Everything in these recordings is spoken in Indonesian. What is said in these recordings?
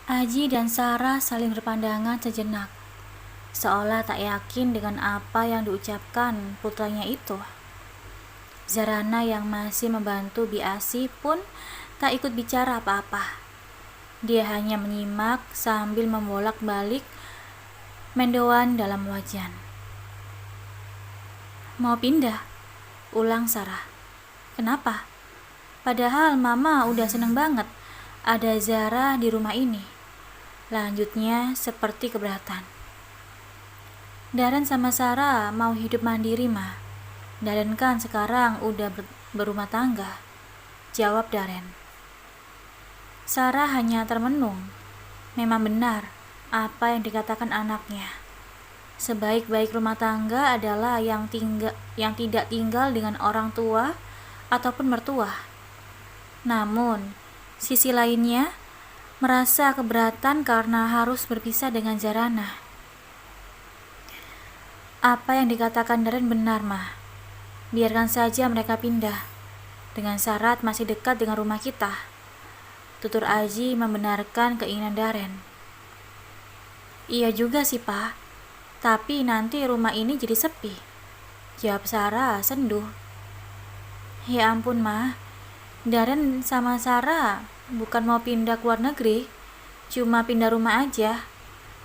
Aji dan Sarah saling berpandangan sejenak, seolah tak yakin dengan apa yang diucapkan putranya itu. Zarana yang masih membantu Biasi pun tak ikut bicara apa-apa. Dia hanya menyimak sambil membolak-balik mendoan dalam wajan. Mau pindah? Ulang Sarah. Kenapa? Padahal Mama udah seneng banget ada Zara di rumah ini. Lanjutnya seperti keberatan. Daren sama Sarah mau hidup mandiri, Ma. Daren kan sekarang udah berumah tangga, jawab Daren. Sarah hanya termenung. Memang benar apa yang dikatakan anaknya. Sebaik-baik rumah tangga adalah yang tidak tinggal dengan orang tua ataupun mertua. Namun, sisi lainnya merasa keberatan karena harus berpisah dengan Zarana. Apa yang dikatakan Daren benar, Mah. Biarkan saja mereka pindah, dengan syarat masih dekat dengan rumah kita. Tutur Aji membenarkan keinginan Daren. Iya juga sih, Pak. Tapi nanti rumah ini jadi sepi, jawab Sarah senduh. Ya ampun, Ma. Daren sama Sarah bukan mau pindah ke luar negeri, cuma pindah rumah aja.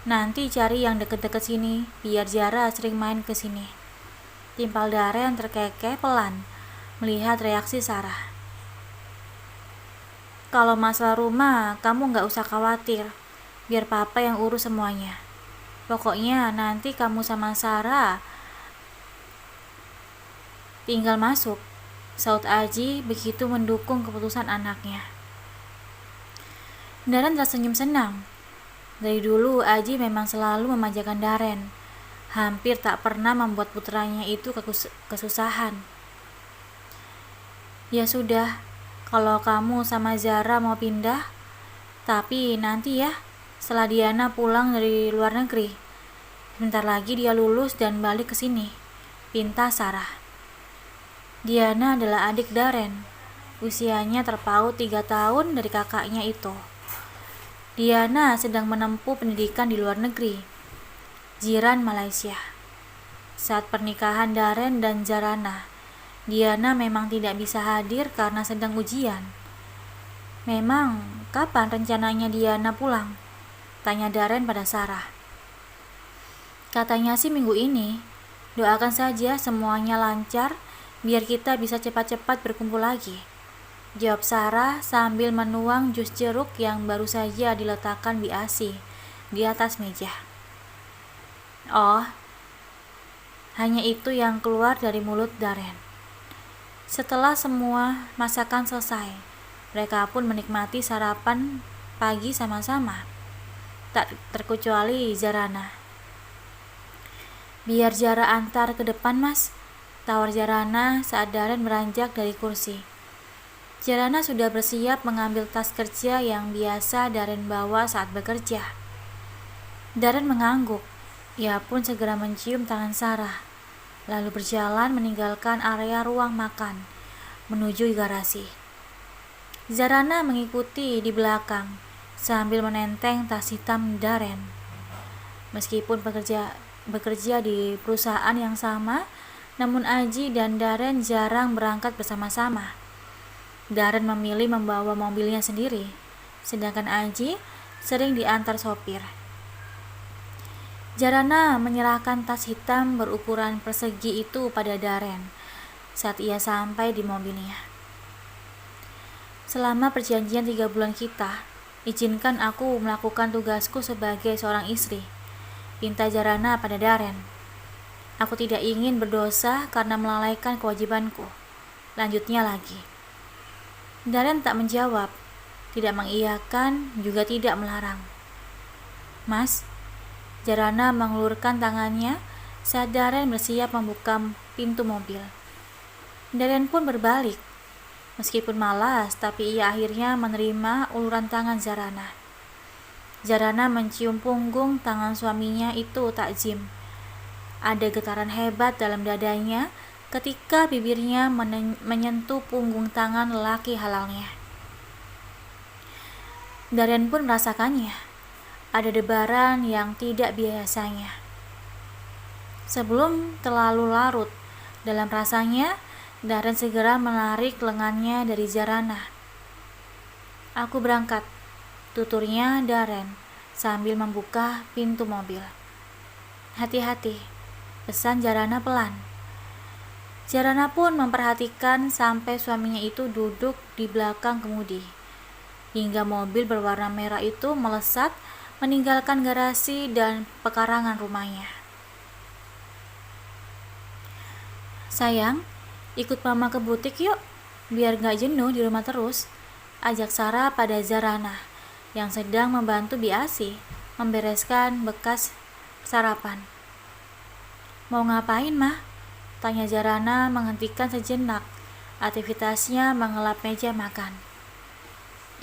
Nanti cari yang deket-deket sini, biar Zara sering main ke sini. Timpal Daren terkekeh pelan melihat reaksi Sarah. Kalau masalah rumah, kamu gak usah khawatir. Biar Papa yang urus semuanya. Pokoknya nanti kamu sama Sarah tinggal masuk, saut Aji begitu mendukung keputusan anaknya. Daren tersenyum senang. Dari dulu Aji memang selalu memanjakan Daren. Hampir tak pernah membuat putranya itu kesusahan. Ya sudah, kalau kamu sama Zara mau pindah, tapi nanti ya, setelah Diana pulang dari luar negeri. Sebentar lagi dia lulus dan balik ke sini, pinta Sarah. Diana adalah adik Daren. Usianya terpaut 3 tahun dari kakaknya itu. Diana sedang menempuh pendidikan di luar negeri, jiran Malaysia. Saat pernikahan Daren dan Zarana, Diana memang tidak bisa hadir karena sedang ujian. Memang kapan rencananya Diana pulang? Tanya Daren pada Sarah. Katanya sih minggu ini. Doakan saja semuanya lancar biar kita bisa cepat-cepat berkumpul lagi, jawab Sarah sambil menuang jus jeruk yang baru saja diletakkan Biasi di atas meja. Oh, hanya itu yang keluar dari mulut Daren. Setelah semua masakan selesai, mereka pun menikmati sarapan pagi sama-sama. Tak terkecuali Zarana. Biar Zara antar ke depan, Mas, tawar Zarana saat Daren beranjak dari kursi. Zarana sudah bersiap mengambil tas kerja yang biasa Daren bawa saat bekerja. Daren mengangguk. Ia pun segera mencium tangan Sarah, lalu berjalan meninggalkan area ruang makan, menuju garasi. Zarana mengikuti di belakang, sambil menenteng tas hitam Daren. Meskipun bekerja di perusahaan yang sama, namun Aji dan Daren jarang berangkat bersama-sama. Daren memilih membawa mobilnya sendiri, sedangkan Aji sering diantar sopir. Zarana menyerahkan tas hitam berukuran persegi itu pada Daren saat ia sampai di mobilnya. Selama perjanjian 3 bulan kita, izinkan aku melakukan tugasku sebagai seorang istri, pinta Zarana pada Daren. Aku tidak ingin berdosa karena melalaikan kewajibanku, lanjutnya lagi. Daren tak menjawab, tidak mengiyakan, juga tidak melarang. Mas, Zarana mengulurkan tangannya saat Daren bersiap membuka pintu mobil. Daren pun berbalik. Meskipun malas, tapi ia akhirnya menerima uluran tangan Zarana. Zarana mencium punggung tangan suaminya itu takzim. Ada getaran hebat dalam dadanya ketika bibirnya menyentuh punggung tangan lelaki halalnya. Daren pun merasakannya. ada debaran yang tidak biasanya. Sebelum terlalu larut dalam rasanya, Darren segera menarik lengannya dari Zarana. "Aku berangkat," tuturnya Darren sambil membuka pintu mobil. "Hati-hati," pesan Zarana pelan. Zarana pun memperhatikan sampai suaminya itu duduk di belakang kemudi, hingga mobil berwarna merah itu melesat meninggalkan garasi dan pekarangan rumahnya. "Sayang, ikut mama ke butik yuk, biar gak jenuh di rumah terus," ajak Sarah pada Zarana yang sedang membantu Biasi membereskan bekas sarapan. "Mau ngapain, Mah?" tanya Zarana menghentikan sejenak aktivitasnya mengelap meja makan.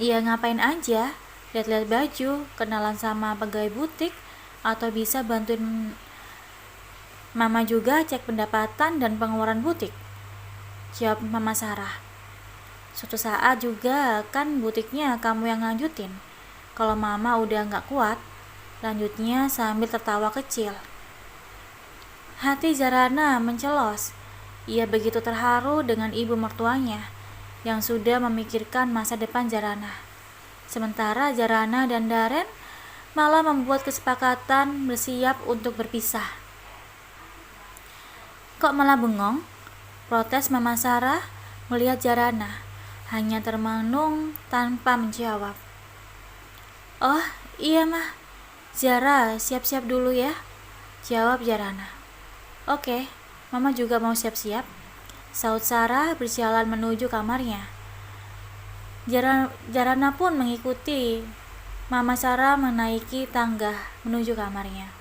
"Iya, ngapain aja, lihat-lihat baju, kenalan sama pegawai butik, atau bisa bantuin Mama juga cek pendapatan dan pengeluaran butik," jawab Mama Sarah. "Suatu saat juga kan butiknya kamu yang lanjutin, kalau Mama udah gak kuat," lanjutnya sambil tertawa kecil. Hati Zarana mencelos. Ia begitu terharu dengan ibu mertuanya yang sudah memikirkan masa depan Zarana. Sementara Zarana dan Darren malah membuat kesepakatan bersiap untuk berpisah. "Kok malah bengong?" protes Mama Sarah melihat Zarana, hanya termenung tanpa menjawab. "Oh iya Mah, Zara siap-siap dulu ya," jawab Zarana. "Oke, Mama juga mau siap-siap," saut Sarah berjalan menuju kamarnya. Zarana pun mengikuti Mama Sarah menaiki tangga menuju kamarnya.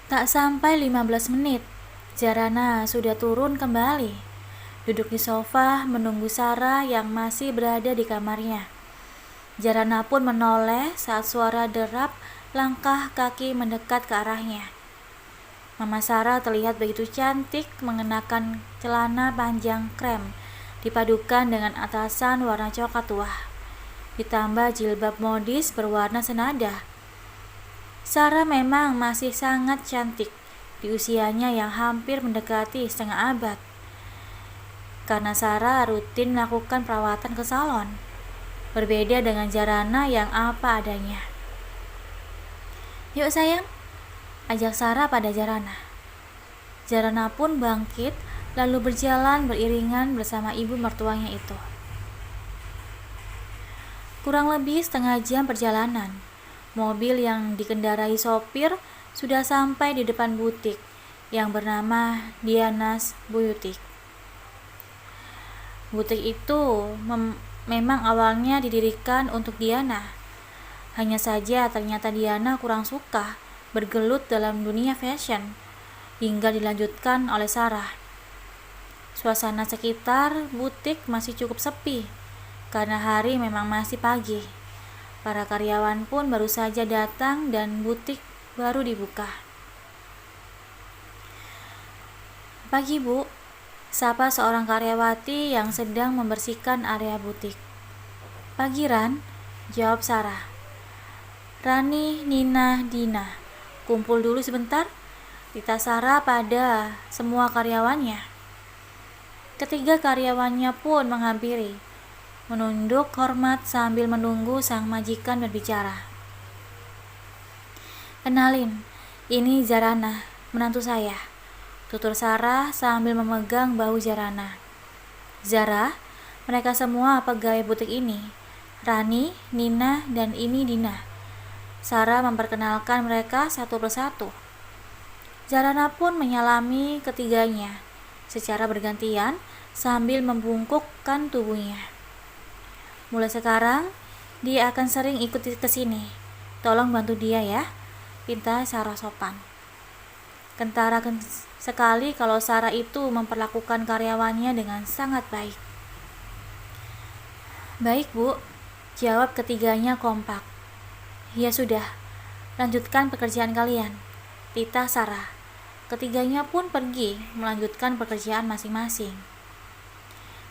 Tak sampai 15 menit, Zarana sudah turun kembali, duduk di sofa menunggu Sarah yang masih berada di kamarnya. Zarana pun menoleh saat suara derap langkah kaki mendekat ke arahnya. Mama Sarah terlihat begitu cantik mengenakan celana panjang krem dipadukan dengan atasan warna coklat tua, ditambah jilbab modis berwarna senada. Sarah memang masih sangat cantik di usianya yang hampir mendekati setengah abad, karena Sarah rutin melakukan perawatan ke salon. Berbeda dengan Zarana yang apa adanya. "Yuk sayang," ajak Sarah pada Zarana. Zarana pun bangkit lalu berjalan beriringan bersama ibu mertuanya itu. Kurang lebih setengah jam perjalanan, mobil yang dikendarai sopir sudah sampai di depan butik yang bernama Diana's Boutique. Butik itu memang awalnya didirikan untuk Diana. Hanya saja ternyata Diana kurang suka bergelut dalam dunia fashion, hingga dilanjutkan oleh Sarah. Suasana sekitar butik masih cukup sepi, karena hari memang masih pagi. Para karyawan pun baru saja datang dan butik baru dibuka. "Pagi Bu," sapa seorang karyawati yang sedang membersihkan area butik. "Pagi Ran," jawab Sarah. "Rani, Nina, Dina, kumpul dulu sebentar," Tita Sarah pada semua karyawannya. Ketiga karyawannya pun menghampiri, menunduk hormat sambil menunggu sang majikan berbicara. "Kenalin, ini Zarana, menantu saya," tutur Sarah sambil memegang bahu Zarana. "Zara, mereka semua pegawai butik ini. Rani, Nina, dan ini Dina." Sarah memperkenalkan mereka satu persatu. Zarana pun menyalami ketiganya secara bergantian sambil membungkukkan tubuhnya. "Mulai sekarang, dia akan sering ikut ke sini. Tolong bantu dia ya," pinta Sarah sopan. Kentara sekali kalau Sarah itu memperlakukan karyawannya dengan sangat baik. "Baik Bu," jawab ketiganya kompak. "Ya sudah, lanjutkan pekerjaan kalian," titah Sarah. Ketiganya pun pergi melanjutkan pekerjaan masing-masing.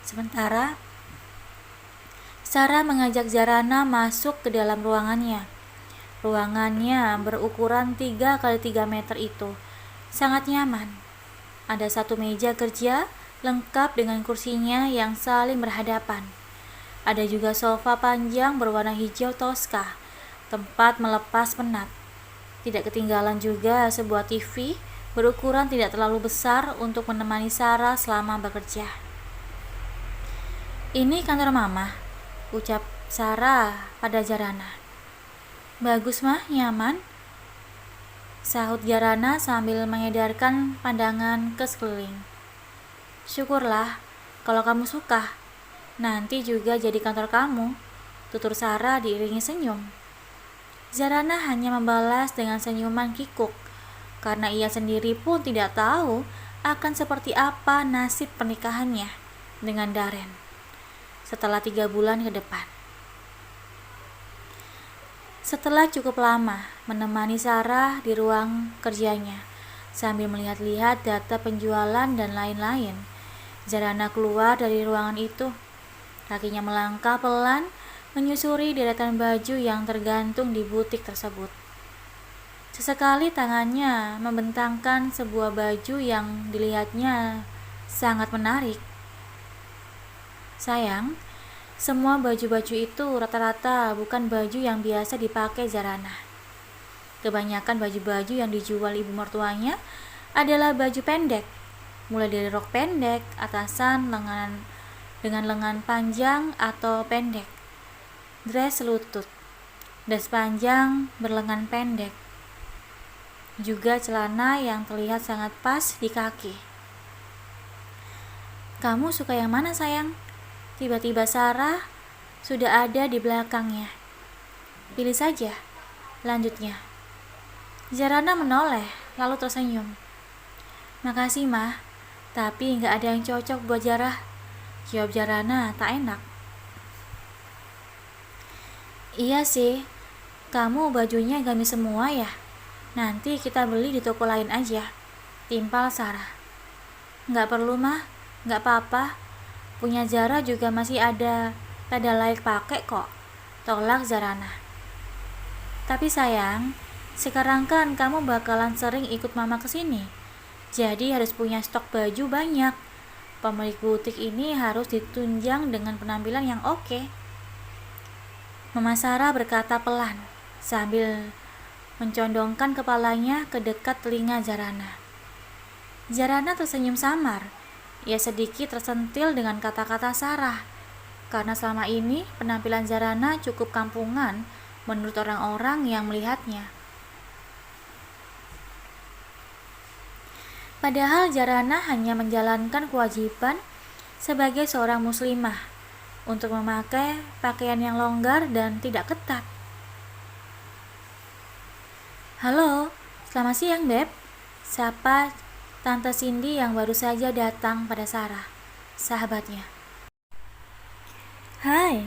Sementara Sarah mengajak Zarana masuk ke dalam ruangannya. Ruangannya berukuran 3 kali 3 meter itu. Sangat nyaman. Ada satu meja kerja lengkap dengan kursinya yang saling berhadapan. Ada juga sofa panjang berwarna hijau toska, tempat melepas penat. Tidak ketinggalan juga sebuah TV berukuran tidak terlalu besar untuk menemani Sarah selama bekerja. "Ini kantor Mama," ucap Sarah pada Zarana. "Bagus mah, nyaman," sahut Zarana sambil mengedarkan pandangan ke sekeliling. "Syukurlah kalau kamu suka. Nanti juga jadi kantor kamu," tutur Sarah diiringi senyum. Zarana hanya membalas dengan senyuman kikuk, karena ia sendiri pun tidak tahu akan seperti apa nasib pernikahannya dengan Darren setelah 3 bulan ke depan. Setelah cukup lama menemani Sarah di ruang kerjanya, sambil melihat-lihat data penjualan dan lain-lain, Zarana keluar dari ruangan itu. Kakinya melangkah pelan menyusuri deretan baju yang tergantung di butik tersebut. Sesekali tangannya membentangkan sebuah baju yang dilihatnya sangat menarik. "Sayang, semua baju-baju itu rata-rata bukan baju yang biasa dipakai Zarana. Kebanyakan baju-baju yang dijual ibu mertuanya adalah baju pendek, mulai dari rok pendek, atasan dengan lengan panjang atau pendek, dress lutut, dress panjang berlengan pendek, juga celana yang terlihat sangat pas di kaki." "Kamu suka yang mana, sayang?" Tiba-tiba Sarah sudah ada di belakangnya. "Pilih saja," lanjutnya. Zarana menoleh, lalu tersenyum. "Makasih, Mah, tapi nggak ada yang cocok buat Zarah," jawab Zarana tak enak. "Iya sih, kamu bajunya gamis semua ya. Nanti kita beli di toko lain aja," timpal Sarah. "Nggak perlu, Mah, nggak apa-apa. Punya Zara juga masih ada pada layak pakai kok," tolak Zarana. "Tapi sayang, sekarang kan kamu bakalan sering ikut Mama ke sini. Jadi harus punya stok baju banyak. Pemilik butik ini harus ditunjang dengan penampilan yang oke." Mama Sarah berkata pelan sambil mencondongkan kepalanya ke dekat telinga Zarana. Zarana tersenyum samar. Ia sedikit tersentil dengan kata-kata Sarah, karena selama ini penampilan Zarana cukup kampungan menurut orang-orang yang melihatnya. Padahal Zarana hanya menjalankan kewajiban sebagai seorang muslimah untuk memakai pakaian yang longgar dan tidak ketat. "Halo, selamat siang, Beb," sapa Tante Cindy yang baru saja datang pada Sarah, sahabatnya. "Hai,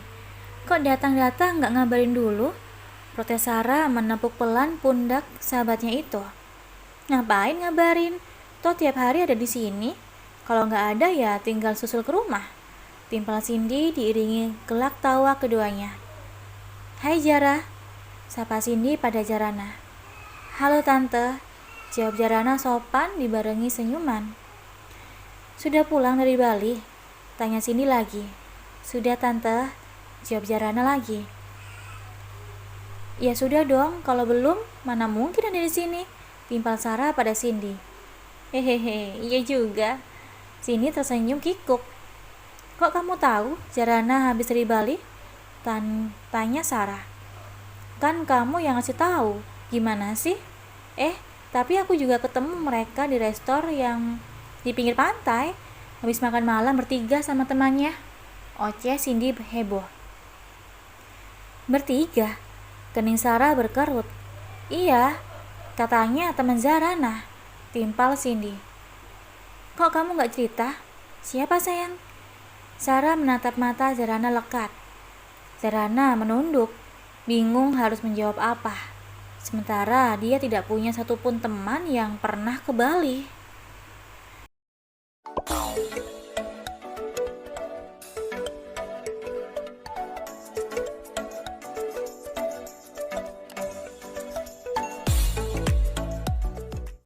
kok datang-datang nggak ngabarin dulu?" protes Sarah menepuk pelan pundak sahabatnya itu. "Ngapain ngabarin? Toh tiap hari ada di sini. Kalau nggak ada ya tinggal susul ke rumah," timpal Cindy diiringi gelak tawa keduanya. "Hai Zara," sapa Cindy pada Zarana. "Halo Tante," jawab Zarana sopan dibarengi senyuman. "Sudah pulang dari Bali?" tanya Cindy lagi. "Sudah Tante," jawab Zarana lagi. "Ya sudah dong, kalau belum mana mungkin ada di sini," timpal Sarah pada Cindy. "Hehehe, iya juga." Cindy tersenyum kikuk. "Kok kamu tahu Zarana habis dari Bali?" tanya Sarah. "Kan kamu yang ngasih tahu. Gimana sih?" Tapi aku juga ketemu mereka di restor yang di pinggir pantai, habis makan malam bertiga sama temannya," oceh Cindy heboh. "Bertiga?" kening Sarah berkerut. "Iya, katanya teman Zarana," timpal Cindy. "Kok kamu gak cerita? Siapa sayang?" Sarah menatap mata Zarana lekat. Zarana menunduk, bingung harus menjawab apa. Sementara dia tidak punya satupun teman yang pernah ke Bali.